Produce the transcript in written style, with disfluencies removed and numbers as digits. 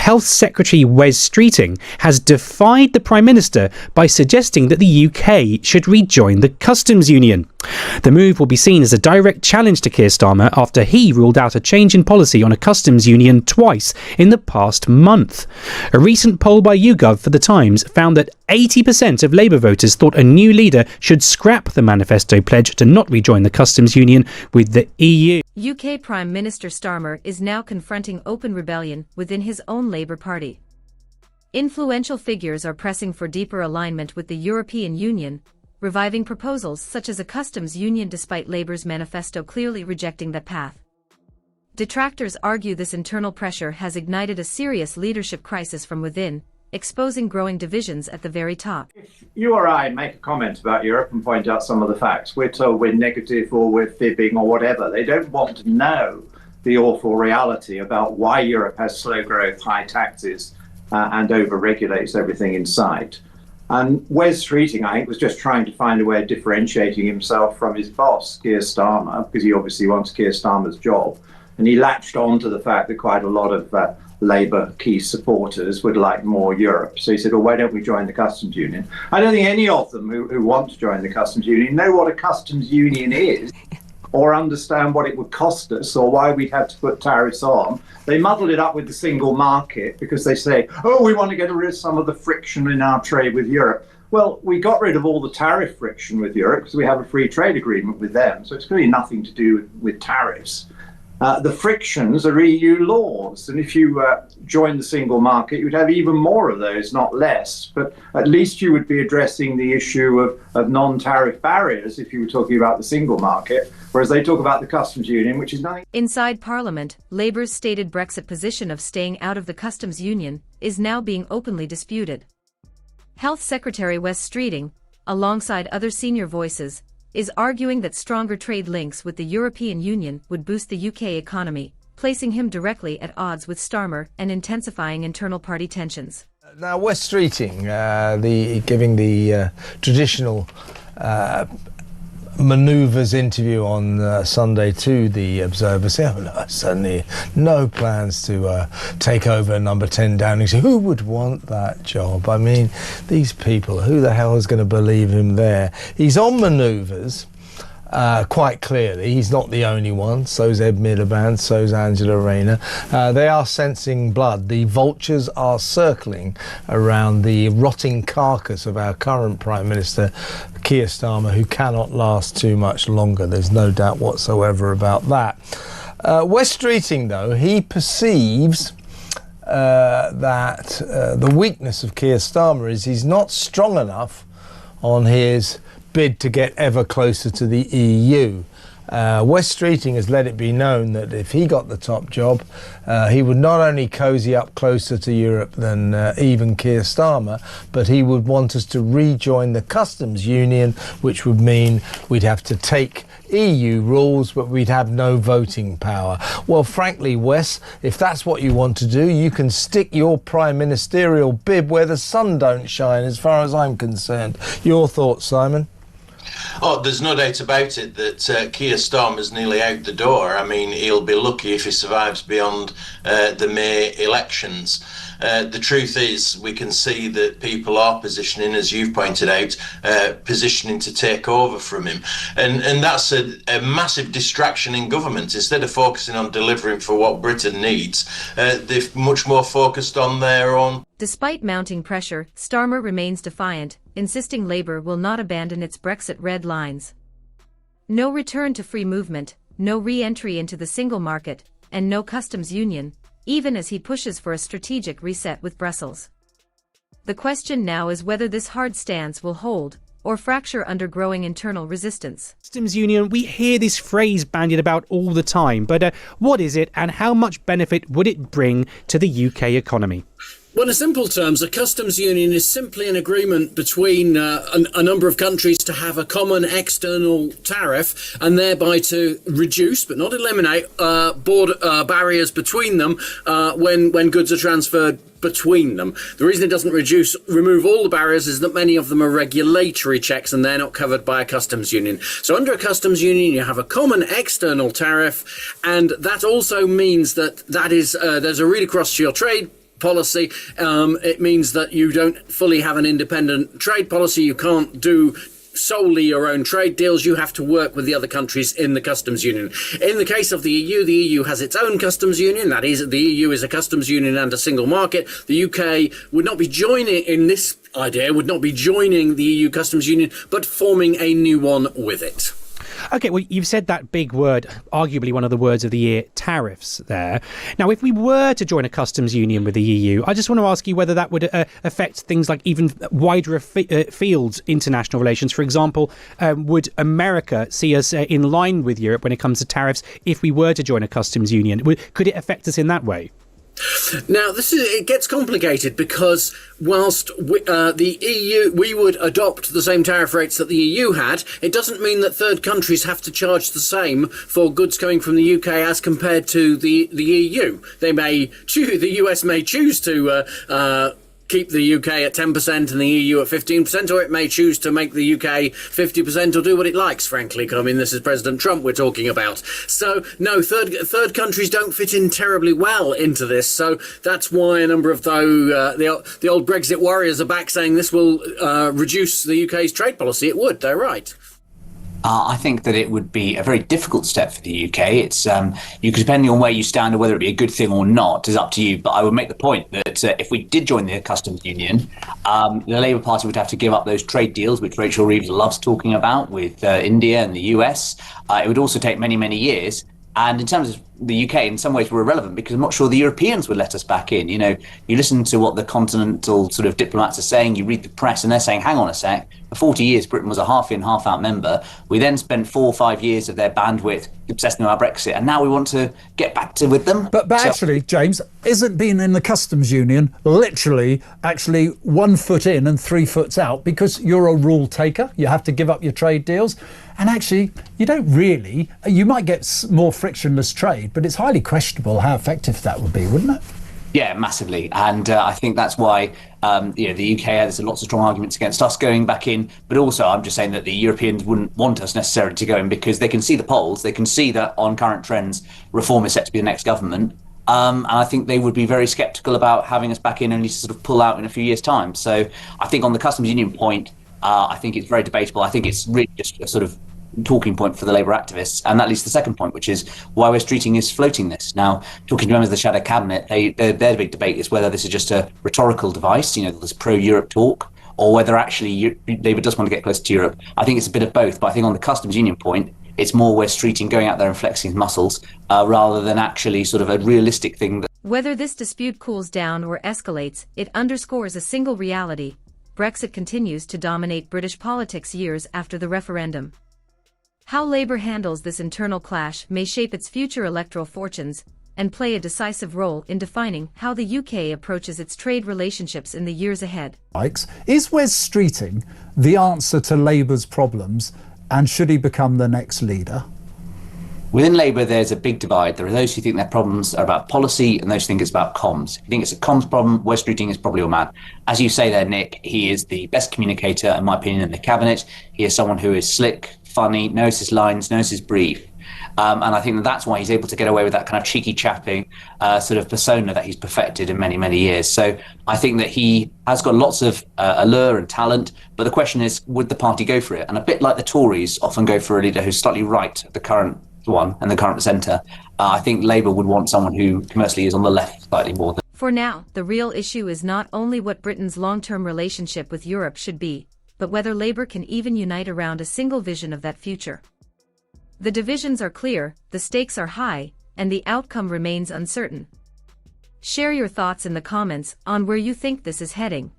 Health Secretary Wes Streeting has defied the Prime Minister by suggesting that the UK should rejoin the customs union. The move will be seen as a direct challenge to Keir Starmer after he ruled out a change in policy on a customs union twice in the past month. A recent poll by YouGov for The Times found that 80% of Labour voters thought a new leader should scrap the manifesto pledge to not rejoin the customs union with the EU. UK Prime Minister Starmer is now confronting open rebellion within his own Labour Party. Influential figures are pressing for deeper alignment with the European Union, reviving proposals such as a customs union despite Labour's manifesto clearly rejecting that path. Detractors argue this internal pressure has ignited a serious leadership crisis from within, exposing growing divisions at the very top. If you or I make a comment about Europe and point out some of the facts, we're told we're negative or we're fibbing or whatever. They don't want to know the awful reality about why Europe has slow growth, high taxes, and over-regulates everything in sight. And Wes Streeting, I think, was just trying to find a way of differentiating himself from his boss, Keir Starmer, because he obviously wants Keir Starmer's job. And he latched on to the fact that quite a lot of Labour key supporters would like more Europe. So he said, well, why don't we join the customs union? I don't think any of them who want to join the customs union know what a customs union is or understand what it would cost us or why we'd have to put tariffs on. They muddle it up with the single market because they say, oh, we want to get rid of some of the friction in our trade with Europe. Well, we got rid of all the tariff friction with Europe because we have a free trade agreement with them. So it's really nothing to do with tariffs. The frictions are EU laws, and if you join the single market, you'd have even more of those, not less. But at least you would be addressing the issue of non-tariff barriers if you were talking about the single market, whereas they talk about the customs union, which is nothing. Inside Parliament, Labour's stated Brexit position of staying out of the customs union is now being openly disputed. Health Secretary Wes Streeting, alongside other senior voices, is arguing that stronger trade links with the European Union would boost the UK economy, placing him directly at odds with Starmer and intensifying internal party tensions. Now, Wes Streeting, giving the traditional manoeuvres interview on Sunday to the Observer, say, oh no, suddenly no plans to take over number 10 Downing Street. Who would want that job? I mean, these people, who the hell is going to believe him there? He's on manoeuvres, quite clearly. He's not the only one. So's Ed Miliband, so's Angela Rayner. They are sensing blood. The vultures are circling around the rotting carcass of our current Prime Minister, Keir Starmer, who cannot last too much longer. There's no doubt whatsoever about that. Wes Streeting, though, he perceives that the weakness of Keir Starmer is he's not strong enough on his bid to get ever closer to the EU. Wes Streeting has let it be known that if he got the top job, he would not only cosy up closer to Europe than even Keir Starmer, but he would want us to rejoin the customs union, which would mean we'd have to take EU rules, but we'd have no voting power. Well, frankly, Wes, if that's what you want to do, you can stick your prime ministerial bib where the sun don't shine, as far as I'm concerned. Your thoughts, Simon? Oh, there's no doubt about it that Keir Starmer's nearly out the door. I mean, he'll be lucky if he survives beyond the May elections. The truth is, we can see that people are positioning, as you've pointed out, positioning to take over from him. And that's a massive distraction in government. Instead of focusing on delivering for what Britain needs, they've much more focused on their own. Despite mounting pressure, Starmer remains defiant, insisting Labour will not abandon its Brexit red lines. No return to free movement, no re-entry into the single market, and no customs union, even as he pushes for a strategic reset with Brussels. The question now is whether this hard stance will hold, or fracture under growing internal resistance. Customs union, we hear this phrase bandied about all the time, but what is it and how much benefit would it bring to the UK economy? Well, in simple terms, a customs union is simply an agreement between a number of countries to have a common external tariff and thereby to reduce, but not eliminate, border barriers between them when goods are transferred between them. The reason it doesn't remove all the barriers is that many of them are regulatory checks and they're not covered by a customs union. So under a customs union, you have a common external tariff, and that also means that there's a read across to your trade policy. It means that you don't fully have an independent trade policy. You can't do solely your own trade deals. You have to work with the other countries in the customs union. In the case of the EU has its own customs union. That is, the EU is a customs union and a single market. The UK would not be joining in this idea, would not be joining the EU customs union, but forming a new one with it. Okay, well, you've said that big word, arguably one of the words of the year, tariffs there. Now, if we were to join a customs union with the EU, I just want to ask you whether that would affect things like even wider fields, international relations. For example, would America see us in line with Europe when it comes to tariffs if we were to join a customs union? Could it affect us in that way? Now, it gets complicated because whilst the EU, we would adopt the same tariff rates that the EU had, it doesn't mean that third countries have to charge the same for goods coming from the UK as compared to the EU. The US may choose to keep the UK at 10% and the EU at 15%, or it may choose to make the UK 50% or do what it likes, frankly. I mean, this is President Trump we're talking about. So, no, third countries don't fit in terribly well into this. So that's why a number of the old Brexit warriors are back saying this will reduce the UK's trade policy. It would, they're right. I think that it would be a very difficult step for the UK. It's depending on where you stand or whether it be a good thing or not is up to you. But I would make the point that if we did join the customs union, the Labour Party would have to give up those trade deals, which Rachel Reeves loves talking about with India and the US. It would also take many, many years. And in terms of the UK, in some ways, we're irrelevant because I'm not sure the Europeans would let us back in. You know, you listen to what the continental sort of diplomats are saying, you read the press, and they're saying, hang on a sec, for 40 years, Britain was a half-in, half-out member. We then spent 4 or 5 years of their bandwidth obsessing about Brexit, and now we want to get back to with them. But actually, James, isn't being in the customs union literally actually 1 foot in and 3 foot out because you're a rule taker? You have to give up your trade deals. And actually, you might get more frictionless trade, but it's highly questionable how effective that would be, wouldn't it? Yeah, massively. And I think that's why, the UK has lots of strong arguments against us going back in. But also, I'm just saying that the Europeans wouldn't want us necessarily to go in because they can see the polls. They can see that on current trends, Reform is set to be the next government. And I think they would be very sceptical about having us back in only to sort of pull out in a few years' time. So I think on the customs union point, I think it's very debatable. I think it's really just a sort of talking point for the Labour activists. And that leads to the second point, which is why West Streeting is floating this. Now, talking to members of the shadow cabinet, their big debate is whether this is just a rhetorical device, this pro-Europe talk, or whether actually Labour does want to get closer to Europe. I think it's a bit of both, but I think on the customs union point, it's more West Streeting going out there and flexing his muscles rather than actually sort of a realistic thing. Whether this dispute cools down or escalates, it underscores a single reality. Brexit continues to dominate British politics years after the referendum. How Labour handles this internal clash may shape its future electoral fortunes and play a decisive role in defining how the UK approaches its trade relationships in the years ahead. Is West Streeting the answer to Labour's problems, and should he become the next leader? Within Labour, there's a big divide. There are those who think their problems are about policy and those who think it's about comms. If you think it's a comms problem, West Streeting is probably your man. As you say there, Nick, he is the best communicator, in my opinion, in the cabinet. He is someone who is slick, funny, knows his lines, knows his brief. And I think that's why he's able to get away with that kind of cheeky chapping sort of persona that he's perfected in many, many years. So I think that he has got lots of allure and talent. But the question is, would the party go for it? And a bit like the Tories often go for a leader who's slightly right at the current one and the current centre, I think Labour would want someone who commercially is on the left slightly more than. For now, the real issue is not only what Britain's long-term relationship with Europe should be, but whether Labour can even unite around a single vision of that future. The divisions are clear, the stakes are high, and the outcome remains uncertain. Share your thoughts in the comments on where you think this is heading.